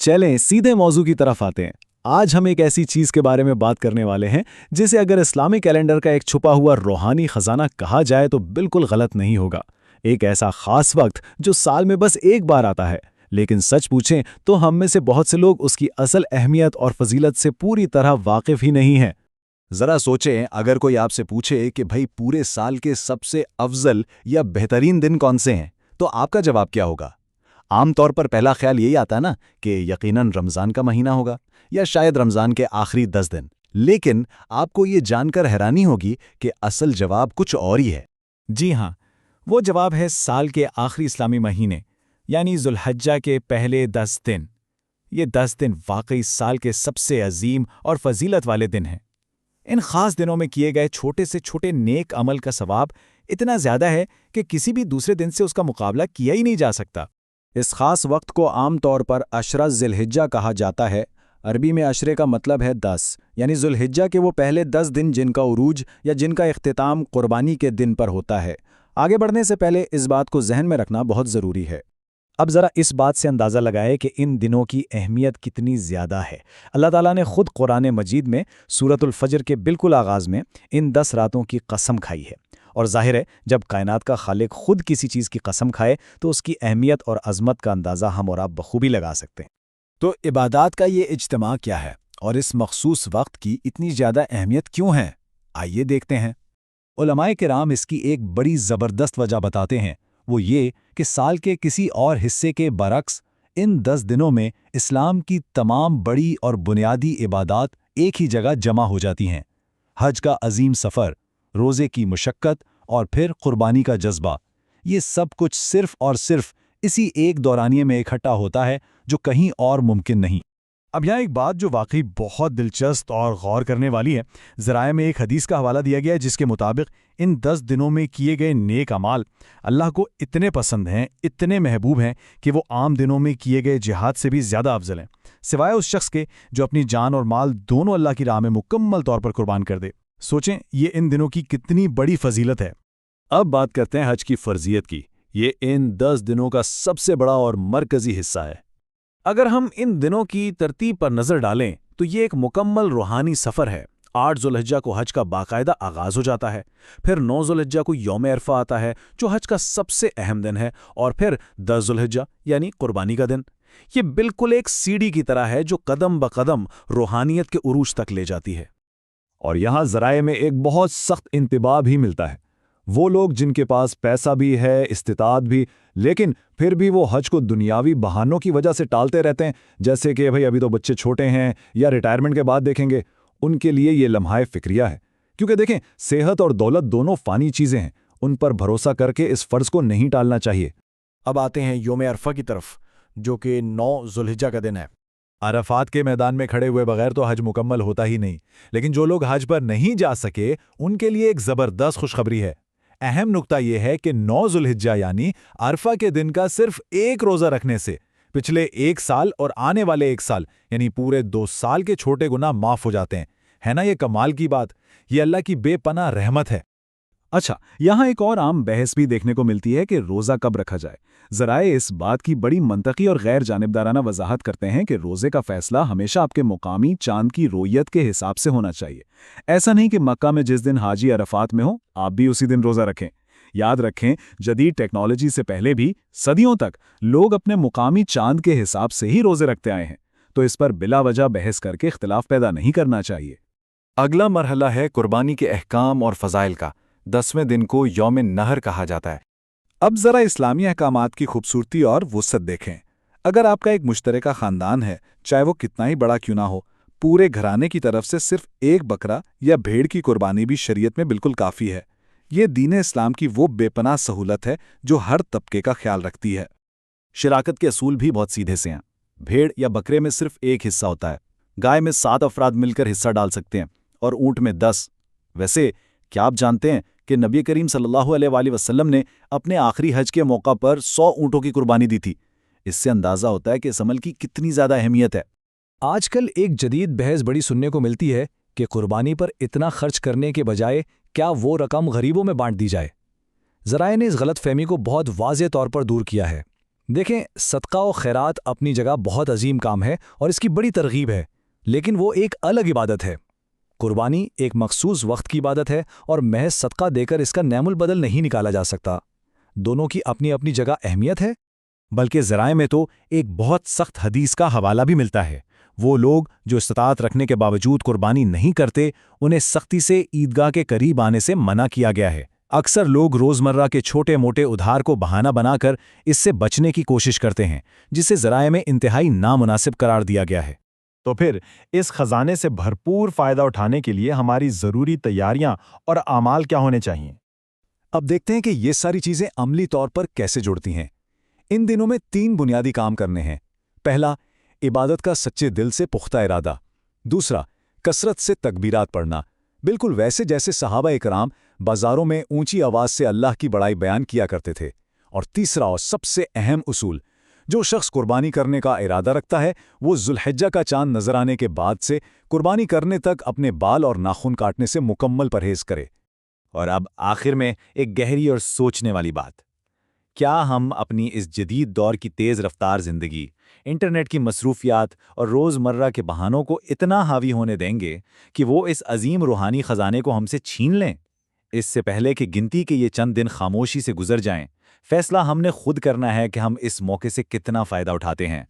چلیں सीधे मौजू की तरफ आते हैं। आज हम एक ऐसी चीज के बारे में बात करने वाले हैं जिसे अगर इस्लामी कैलेंडर का एक छुपा हुआ रूहानी खजाना कहा जाए तो बिल्कुल गलत नहीं होगा। एक ऐसा खास वक्त जो साल में बस एक बार आता है, लेकिन सच पूछें तो हम में से बहुत से लोग उसकी असल अहमियत और फजीलत से पूरी तरह वाकिफ ही नहीं हैं। जरा सोचें, अगर कोई आपसे पूछे कि भाई पूरे साल के सबसे अफजल या बेहतरीन दिन कौन से हैं, तो आपका जवाब क्या होगा? आमतौर पर पहला ख्याल यही आता है ना कि यकीनन रमज़ान का महीना होगा या शायद रमज़ान के आखिरी 10 दिन। लेकिन आपको ये जानकर हैरानी होगी कि असल जवाब कुछ और ही है। जी हाँ, वो जवाब है साल के आखिरी इस्लामी महीने यानी जुल्हज्जा के पहले 10 दिन। ये 10 दिन वाकई साल के सबसे अजीम और फजीलत वाले दिन हैं। इन खास दिनों में किए गए छोटे से छोटे नेक अमल का सवाब इतना ज़्यादा है कि किसी भी दूसरे दिन से उसका मुकाबला किया ही नहीं जा सकता। इस खास वक्त को आम तौर पर अशरा ज़िलहिज्जा कहा जाता है। अरबी में अशरे का मतलब है 10, यानी ज़ुल्हिज्जा के वो पहले 10 दिन जिनका उरूज या जिनका इख्तिताम कुर्बानी के दिन पर होता है। आगे बढ़ने से पहले इस बात को जहन में रखना बहुत ज़रूरी है। अब ज़रा इस बात से अंदाज़ा लगाएं कि इन दिनों की अहमियत कितनी ज़्यादा है। अल्लाह ताला ने खुद कुरान मजीद में सूरतुल फजर के बिल्कुल आगाज़ में इन 10 रातों की कसम खाई है। और जाहिर है, जब कायनात का खालिक खुद किसी चीज़ की कसम खाए तो उसकी अहमियत और अज़मत का अंदाज़ा हम और आप बखूबी लगा सकते हैं। तो इबादात का ये इज्तिमा क्या है और इस मखसूस वक्त की इतनी ज़्यादा अहमियत क्यों है? आइए देखते हैं। उलमाए किराम इसकी एक बड़ी ज़बरदस्त वजह बताते हैं। वो ये कि साल के किसी और हिस्से के बरक्स इन 10 दिनों में इस्लाम की तमाम बड़ी और बुनियादी इबादात एक ही जगह जमा हो जाती हैं। हज का अजीम सफ़र, रोज़े की मुशक्क़त और फिर कुर्बानी का जज्बा, ये सब कुछ सिर्फ़ और सिर्फ़ इसी एक दौरानिए में इकट्ठा होता है जो कहीं और मुमकिन नहीं। अब यहाँ एक बात जो वाकई बहुत दिलचस्प और गौर करने वाली है। ज़राए में एक हदीस का हवाला दिया गया है जिसके मुताबिक इन 10 दिनों में किए गए नेक अमाल अल्लाह को इतने पसंद हैं, इतने महबूब हैं कि वो आम दिनों में किए गए जिहाद से भी ज़्यादा अफजल हैं, सिवाय उस शख्स के जो अपनी जान और माल दोनों अल्लाह की राह में मुकम्मल तौर पर कुर्बान कर दे। सोचें ये इन दिनों की कितनी बड़ी फजीलत है। अब बात करते हैं हज की फ़र्जियत की। ये इन 10 दिनों का सबसे बड़ा और मरकज़ी हिस्सा है। अगर हम इन दिनों की तरतीब पर नज़र डालें तो ये एक मुकम्मल रूहानी सफ़र है। 8 जुल्हिज्जा को हज का बाकायदा आगाज़ हो जाता है, फिर 9 जुल्हिज्जा को यौम अरफा आता है जो हज का सबसे अहम दिन है, और फिर 10 जुल्हिज्जा यानी कुर्बानी का दिन। ये बिल्कुल एक सीढ़ी की तरह है जो कदम ब कदम रूहानियत के उरूज तक ले जाती है। और यहाँ ज़राए में एक बहुत सख्त इंतबाह भी मिलता है। वो लोग जिनके पास पैसा भी है, इस्तिताअत भी, लेकिन फिर भी वो हज को दुनियावी बहानों की वजह से टालते रहते हैं, जैसे कि भाई अभी तो बच्चे छोटे हैं या रिटायरमेंट के बाद देखेंगे, उनके लिए ये लम्हाए फ़िक्रिया है। क्योंकि देखें, सेहत और दौलत दोनों फ़ानी चीज़ें हैं, उन पर भरोसा करके इस फ़र्ज़ को नहीं टालना चाहिए। अब आते हैं यौम अरफा की तरफ, जो कि 9 जुल्हिज्जा का दिन है। अरफात के मैदान में खड़े हुए बगैर तो हज मुकम्मल होता ही नहीं, लेकिन जो लोग हज पर नहीं जा सके उनके लिए एक ज़बरदस्त खुशखबरी है। अहम नुक्ता यह है कि 9 जुल्हिज्जा यानी अरफा के दिन का सिर्फ एक रोज़ा रखने से पिछले 1 साल और आने वाले 1 साल यानी पूरे 2 साल के छोटे गुनाह माफ़ हो जाते हैं। है ना ये कमाल की बात? ये अल्लाह की बेपनाह रहमत है। अच्छा, यहाँ एक और आम बहस भी देखने को मिलती है कि रोज़ा कब रखा जाए। ज़राए इस बात की बड़ी मंतकी और गैर जानिबदाराना वजाहत करते हैं कि रोज़े का फ़ैसला हमेशा आपके मुकामी चांद की रोयत के हिसाब से होना चाहिए। ऐसा नहीं कि मक्का में जिस दिन हाजी अरफात में हो आप भी उसी दिन रोज़ा रखें। याद रखें, जदीद टेक्नोलॉजी से पहले भी सदियों तक लोग अपने मुकामी चांद के हिसाब से ही रोज़े रखते आए हैं, तो इस पर बिला वजह बहस करके इख्तिलाफ पैदा नहीं करना चाहिए। अगला मरहला है कुर्बानी के अहकाम और फ़ज़ाइल का। 10वें दिन को यौम नहर कहा जाता है। अब ज़रा इस्लामी अहकामात की खूबसूरती और वुसअत देखें। अगर आपका एक मुश्तरका ख़ानदान है, चाहे वो कितना ही बड़ा क्यों ना हो, पूरे घराने की तरफ से सिर्फ एक बकरा या भेड़ की कुर्बानी भी शरीयत में बिल्कुल काफ़ी है। ये दीन इस्लाम की वो बेपनाह सहूलत है जो हर तबके का ख्याल रखती है। शराकत के असूल भी बहुत सीधे से हैं। भेड़ या बकरे में सिर्फ एक हिस्सा होता है, गाय में 7 अफराद मिलकर हिस्सा डाल सकते हैं और ऊँट में 10। वैसे क्या आप जानते हैं कि नबी करीम सल्लल्लाहु अलैहि वसल्लम ने अपने आखिरी हज के मौका पर 100 ऊँटों की कुर्बानी दी थी? इससे अंदाज़ा होता है कि इस अमल की कितनी ज़्यादा अहमियत है। आजकल एक जदीद बहस बड़ी सुनने को मिलती है कि कुर्बानी पर इतना खर्च करने के बजाय क्या वो रकम गरीबों में बांट दी जाए। ज़राए ने इस गलत फहमी को बहुत वाज़ेह तौर पर दूर किया है। دیکھیں، صدقہ و خیرات اپنی جگہ بہت عظیم کام ہے اور اس کی بڑی ترغیب ہے، لیکن وہ ایک الگ عبادت ہے۔ قربانی ایک مخصوص وقت کی عبادت ہے اور محض صدقہ دے کر اس کا نعم البدل نہیں نکالا جا سکتا۔ دونوں کی اپنی اپنی جگہ اہمیت ہے۔ بلکہ ذرائع میں تو ایک بہت سخت حدیث کا حوالہ بھی ملتا ہے۔ وہ لوگ جو استطاعت رکھنے کے باوجود قربانی نہیں کرتے، انہیں سختی سے عیدگاہ کے قریب آنے سے منع کیا گیا ہے۔ اکثر لوگ روزمرہ کے چھوٹے موٹے ادھار کو بہانہ بنا کر اس سے بچنے کی کوشش کرتے ہیں، جسے ذرائع میں انتہائی نامناسب قرار دیا گیا ہے۔ تو پھر اس خزانے سے بھرپور فائدہ اٹھانے کے لیے ہماری ضروری تیاریاں اور اعمال کیا ہونے چاہیے؟ اب دیکھتے ہیں کہ یہ ساری چیزیں عملی طور پر کیسے جڑتی ہیں۔ ان دنوں میں 3 بنیادی کام کرنے ہیں۔ پہلا، عبادت کا سچے دل سے پختہ ارادہ۔ دوسرا، کثرت سے تکبیرات پڑھنا، بالکل ویسے جیسے صحابہ اکرام بازاروں میں اونچی آواز سے اللہ کی بڑائی بیان کیا کرتے تھے۔ اور تیسرا اور سب سے اہم اصول، جو شخص قربانی کرنے کا ارادہ رکھتا ہے وہ ذوالحجہ کا چاند نظر آنے کے بعد سے قربانی کرنے تک اپنے بال اور ناخن کاٹنے سے مکمل پرہیز کرے۔ اور اب آخر میں ایک گہری اور سوچنے والی بات، کیا ہم اپنی اس جدید دور کی تیز رفتار زندگی، انٹرنیٹ کی مصروفیات اور روزمرہ کے بہانوں کو اتنا حاوی ہونے دیں گے کہ وہ اس عظیم روحانی خزانے کو ہم سے چھین لیں؟ اس سے پہلے کہ گنتی کے یہ چند دن خاموشی سے گزر جائیں، فیصلہ ہم نے خود کرنا ہے کہ ہم اس موقع سے کتنا فائدہ اٹھاتے ہیں۔